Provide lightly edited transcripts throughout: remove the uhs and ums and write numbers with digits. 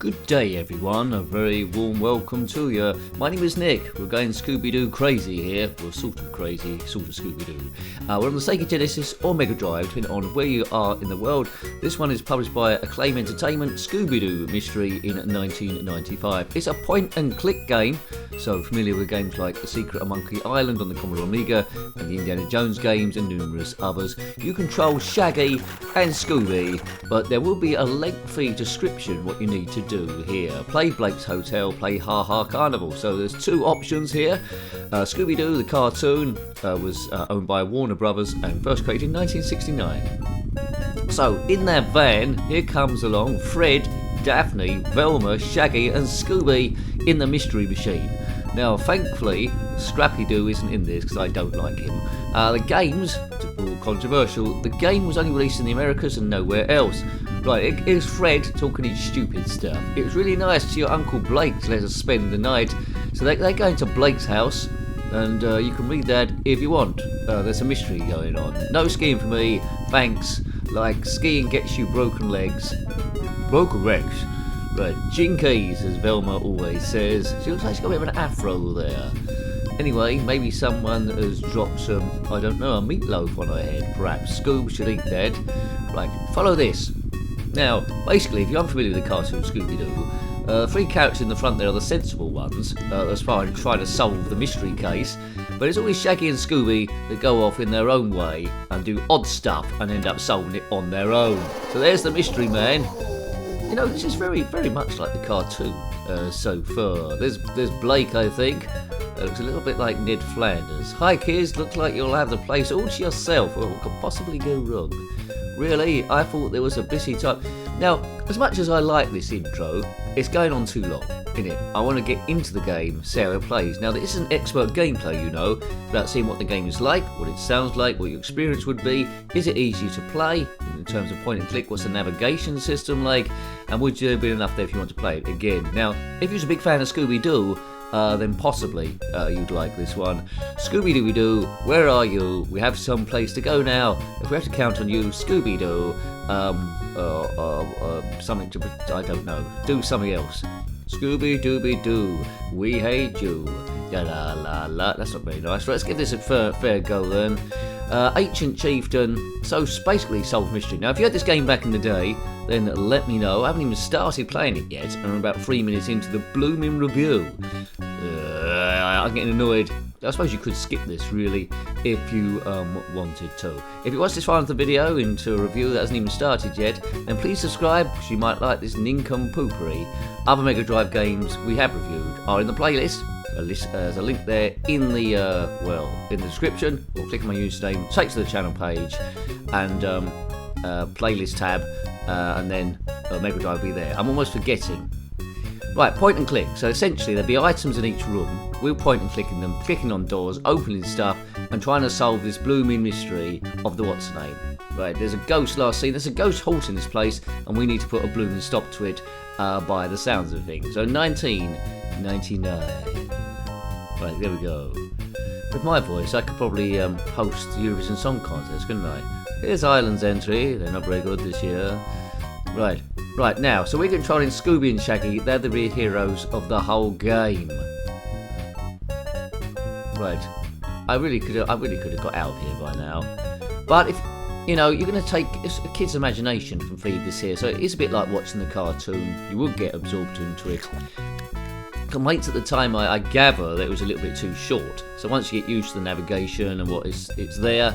Good day everyone, a very warm welcome to you. My name is Nick, we're going Scooby-Doo crazy here. Well, sort of crazy, sort of Scooby-Doo. We're on the SEGA Genesis or Mega Drive, depending on where you are in the world. This one is published by Acclaim Entertainment, Scooby-Doo Mystery in 1995. It's a point and click game, so familiar with games like The Secret of Monkey Island on the Commodore Amiga, and the Indiana Jones games and numerous others. You control Shaggy and Scooby, but there will be a lengthy description what you need to do here. Play Blake's Hotel, play Ha Ha Carnival. So there's two options here. Scooby-Doo, the cartoon, was owned by Warner Brothers and first created in 1969. So in their van, here comes along Fred, Daphne, Velma, Shaggy and Scooby in the Mystery Machine. Now thankfully, Scrappy-Doo isn't in this because I don't like him. The games, all controversial, the game was only released in the Americas and nowhere else. Right, here's Fred talking his stupid stuff. It was really nice to your Uncle Blake to let us spend the night. So they go into Blake's house, and you can read that if you want. There's a mystery going on. No skiing for me, thanks. Like, skiing gets you broken legs. Broken legs? Right, jinkies, as Velma always says. She looks like she's got a bit of an afro there. Anyway, maybe someone has dropped some, I don't know, a meatloaf on her head. Perhaps Scoob should eat that. Right, follow this. Now, basically, if you're unfamiliar with the cartoon Scooby-Doo, three characters in the front there are the sensible ones, as far as trying to solve the mystery case, but it's always Shaggy and Scooby that go off in their own way and do odd stuff and end up solving it on their own. So there's the mystery man. You know, this is very, very much like the cartoon so far. There's Blake, I think. Looks a little bit like Ned Flanders. Hi kids, looks like you'll have the place all to yourself. What could possibly go wrong? Really, I thought there was a busy time. Now, as much as I like this intro, it's going on too long, innit? I want to get into the game, see how it plays. Now, this isn't expert gameplay, you know, about seeing what the game is like, what it sounds like, what your experience would be. Is it easy to play in terms of point and click? What's the navigation system like? And would there be enough there if you want to play it again? Now, if you're a big fan of Scooby-Doo, then possibly you'd like this one. Scooby-Doo, where are you? We have some place to go now. If we have to count on you, Scooby-Doo, something to, I don't know, do something else. Scooby-Dooby-Doo, we hate you. La la la la. That's not very nice. Let's give this a fair go then. Ancient Chieftain, so basically solved mystery. Now if you had this game back in the day, then let me know. I haven't even started playing it yet, and I'm about 3 minutes into the blooming review. I'm getting annoyed. I suppose you could skip this really if you wanted to. If you watch this far into the video, into a review that hasn't even started yet, then please subscribe because you might like this nincompooperi. Other Mega Drive games we have reviewed are in the playlist. There's a link there in the in the description, or click on my username, takes to the channel page, and playlist tab, and then Mega Drive will be there. I'm almost forgetting. Right, point and click. So essentially there'll be items in each room. We'll point and click in them, clicking on doors, opening stuff, and trying to solve this blooming mystery of the what's name. Right, there's a ghost last scene. There's a ghost haunting this place, and we need to put a blooming stop to it by the sounds of things. So 1999. Right, there we go. With my voice, I could probably host the Eurovision Song Contest, couldn't I? Here's Ireland's entry. They're not very good this year. Right now, so we're controlling Scooby and Shaggy. They're the real heroes of the whole game. Right, I really could have got out of here by now. But if you know, you're going to take a kid's imagination and feed this here, so it is a bit like watching the cartoon. You would get absorbed into it. Complaints at the time, I gather that it was a little bit too short. So once you get used to the navigation and what it's there,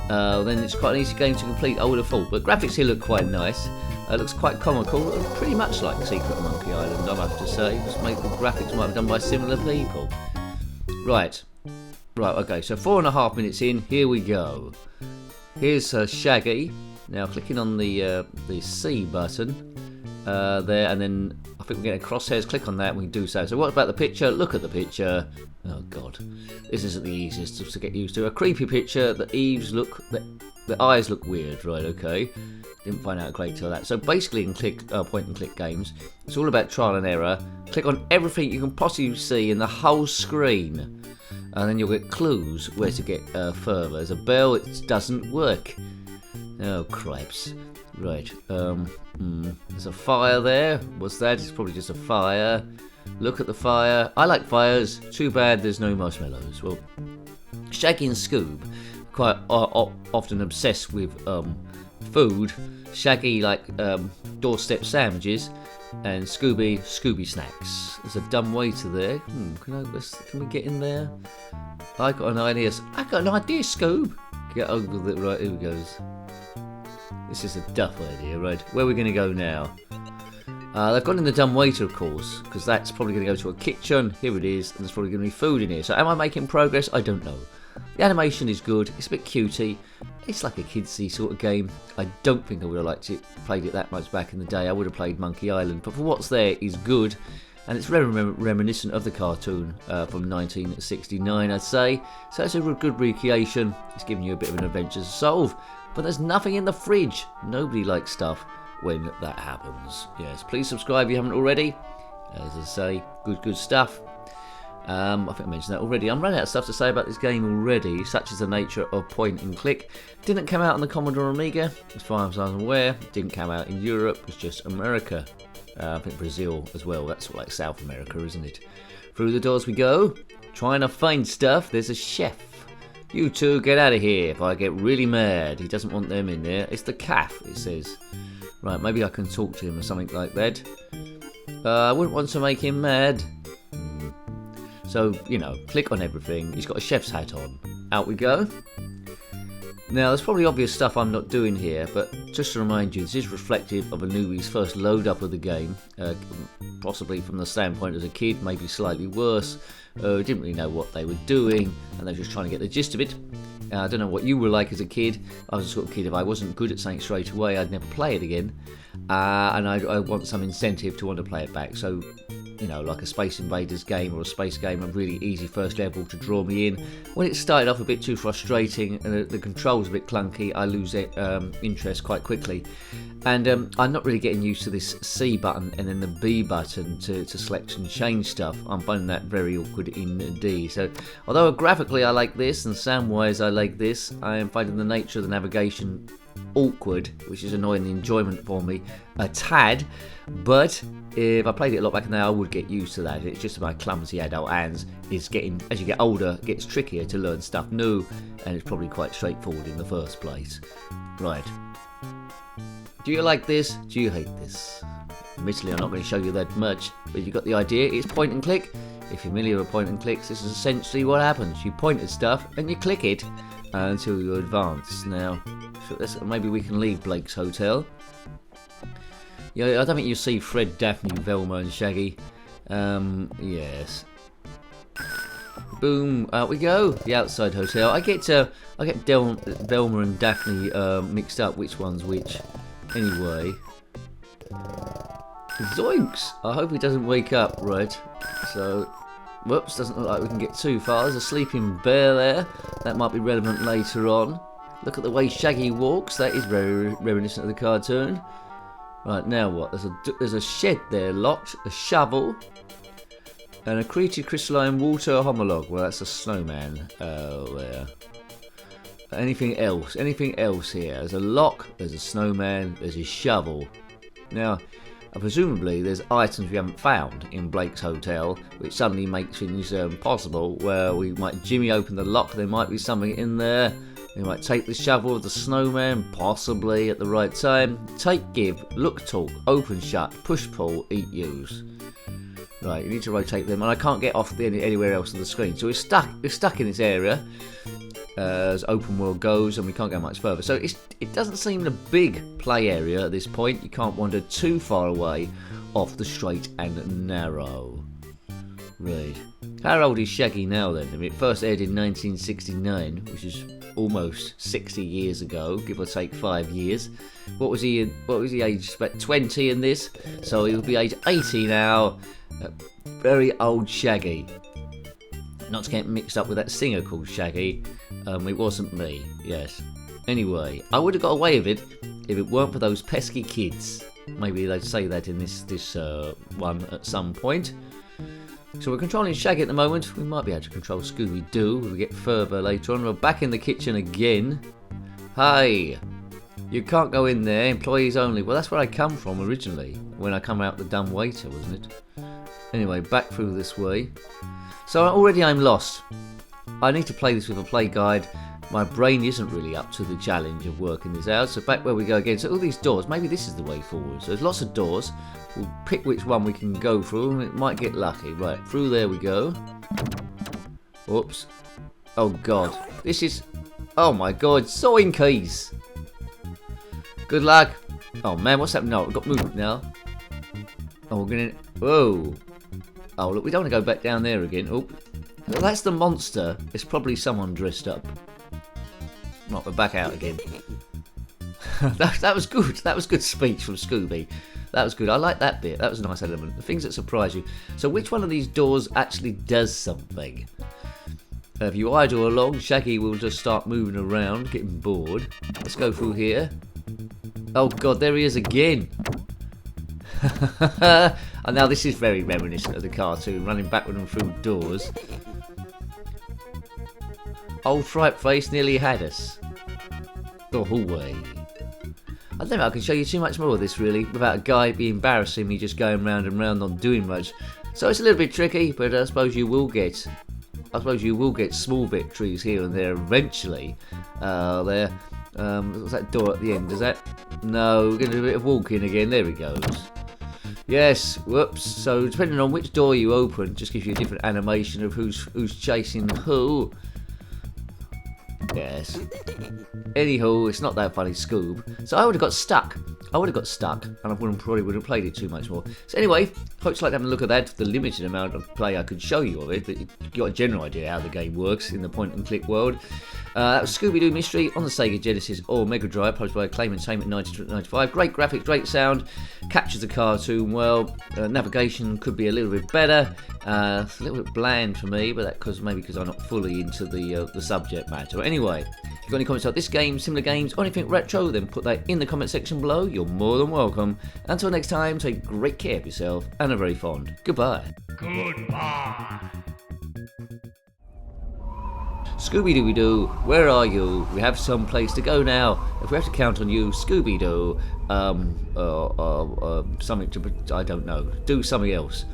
then it's quite an easy game to complete, I would have thought. But graphics here look quite nice. It looks quite comical, pretty much like Secret of Monkey Island, I have to say. Just make the graphics might have done by similar people. Right, okay, so 4.5 minutes in, here we go. Here's Shaggy. Now clicking on the C button there, and then I think we're getting crosshairs. Click on that and we can do so. So what about the picture? Look at the picture. Oh god, this isn't the easiest to get used to. A creepy picture. The eyes look weird. Right, okay. Didn't find out great till that. So basically in point and click games, it's all about trial and error. Click on everything you can possibly see in the whole screen, and then you'll get clues where to get further. There's a bell, it doesn't work. Oh cripes. Right. There's a fire there. What's that? It's probably just a fire. Look at the fire. I like fires. Too bad there's no marshmallows. Well, Shaggy and Scoob quite often obsessed with food. Shaggy like doorstep sandwiches, and Scooby snacks. There's a dumb waiter there. Can we get in there? I got an idea, Scoob. Get over the right. Here we goes. This is a duff idea, right? Where are we going to go now? They've gone in the dumb waiter, of course, because that's probably going to go to a kitchen. Here it is, and there's probably going to be food in here. So am I making progress? I don't know. The animation is good. It's a bit cutie. It's like a kidsy sort of game. I don't think I would have liked it, played it that much back in the day. I would have played Monkey Island, but for what's there is good, and it's reminiscent of the cartoon from 1969, I'd say. So it's a good recreation. It's giving you a bit of an adventure to solve, but there's nothing in the fridge. Nobody likes stuff when that happens. Yes, please subscribe if you haven't already. As I say, good stuff. I think I mentioned that already. I'm running out of stuff to say about this game already, such is the nature of point and click. Didn't come out on the Commodore Amiga, as far as I'm aware. Didn't come out in Europe, it was just America. I think Brazil as well, that's like South America, isn't it? Through the doors we go, trying to find stuff. There's a chef. You two get out of here if I get really mad. He doesn't want them in there. It's the calf, it says. Right, maybe I can talk to him or something like that. I wouldn't want to make him mad. So, click on everything. He's got a chef's hat on. Out we go. Now, there's probably obvious stuff I'm not doing here, but just to remind you, this is reflective of a newbie's first load up of the game, possibly from the standpoint as a kid, maybe slightly worse. Didn't really know what they were doing, and they were just trying to get the gist of it. I don't know what you were like as a kid. I was the sort of kid, if I wasn't good at something straight away, I'd never play it again. And I want some incentive to want to play it back. So, like a Space Invaders game or a space game, a really easy first level to draw me in. When it started off a bit too frustrating and the controls a bit clunky, I lose interest quite quickly. And I'm not really getting used to this C button and then the B button to select and change stuff. I'm finding that very awkward indeed. So, although graphically I like this and sound-wise I like this, I am finding the nature of the navigation awkward, which is annoying the enjoyment for me a tad. But if I played it a lot back in the day, I would get used to that. It's just my clumsy adult hands is getting, as you get older, it gets trickier to learn stuff new, and it's probably quite straightforward in the first place. Right. Do you like this? Do you hate this? Admittedly, I'm not going to show you that much, but you got the idea. It's point and click. If you're familiar with point and clicks, this is essentially what happens. You point at stuff and you click it until you advance. Now, maybe we can leave Blake's Hotel. Yeah, I don't think you see Fred, Daphne, Velma and Shaggy. Yes. Boom, out we go. The outside hotel. I get Velma and Daphne mixed up, which one's which. Anyway. Zoinks! I hope he doesn't wake up, right? So, whoops, doesn't look like we can get too far. There's a sleeping bear there. That might be relevant later on. Look at the way Shaggy walks. That is very reminiscent of the cartoon. Right, now what? There's a shed there locked, a shovel, and a creature crystalline water homologue. Well, that's a snowman. Oh, there. Anything else? Anything else here? There's a lock, there's a snowman, there's a shovel. Now, presumably there's items we haven't found in Blake's Hotel, which suddenly makes things possible, where we might jimmy open the lock, there might be something in there. We might take the shovel of the snowman, possibly at the right time. Take, give, look, talk, open, shut, push, pull, eat, use. Right, you need to rotate them, and I can't get off anywhere else on the screen. So we're stuck in this area as open world goes, and we can't go much further. So it doesn't seem a big play area at this point. You can't wander too far away off the straight and narrow. Right. How old is Shaggy now then? I mean, it first aired in 1969, which is almost 60 years ago, give or take 5 years. What was he age? About 20 in this, so he'll be age 80 now. Very old Shaggy. Not to get mixed up with that singer called Shaggy. It wasn't me. Yes. Anyway, I would have got away with it if it weren't for those pesky kids. Maybe they'd say that in this one at some point. So we're controlling Shaggy at the moment. We might be able to control Scooby-Doo when we get further later on. We're back in the kitchen again. Hi. You can't go in there, employees only. Well, that's where I come from originally, when I come out the dumb waiter, wasn't it? Anyway, back through this way. So already I'm lost. I need to play this with a play guide. My brain isn't really up to the challenge of working this out. So back where we go again. So all these doors, maybe this is the way forward. So there's lots of doors. We'll pick which one we can go through and it might get lucky. Right, through there we go. Whoops. Oh god. This is... Oh my god, sewing keys. Good luck. Oh man, what's happening? No, we've got movement now. Oh, we're gonna... Whoa. Oh look, we don't want to go back down there again. Oh, well, that's the monster. It's probably someone dressed up. Right, we're back out again. that was good. That was good speech from Scooby. That was good. I like that bit. That was a nice element. The things that surprise you. So which one of these doors actually does something? If you idle along, Shaggy will just start moving around, getting bored. Let's go through here. Oh god, there he is again. And now this is very reminiscent of the cartoon, running backward and through doors. Old Fright Face nearly had us. Oh, way. I don't know if I can show you too much more of this really, without a guy be embarrassing me just going round and round not doing much. So it's a little bit tricky, but I suppose you will get small victories here and there eventually. What's that door at the end? Is that? No, we're going to do a bit of walking again. There he goes. Yes, whoops. So depending on which door you open, just gives you a different animation of who's chasing who. Yes. Anywho, it's not that funny, Scoob. So I would have got stuck. And I probably would have played it too much more. So anyway, hope you like having a look at that. The limited amount of play I could show you of it, but you got a general idea how the game works in the point-and-click world. That was Scooby-Doo Mystery on the Sega Genesis or Mega Drive, published by Acclaim Entertainment in 1995. Great graphics, great sound, captures the cartoon well. Navigation could be a little bit better. It's a little bit bland for me, but that's maybe because I'm not fully into the subject matter. But anyway, if you've got any comments about this game, similar games, or anything retro, then put that in the comment section below. You're more than welcome. Until next time, take great care of yourself and are very fond. Goodbye. Goodbye. Scooby-Dooby-Doo, where are you? We have some place to go now. If we have to count on you, Scooby-Doo, something to... I don't know. Do something else.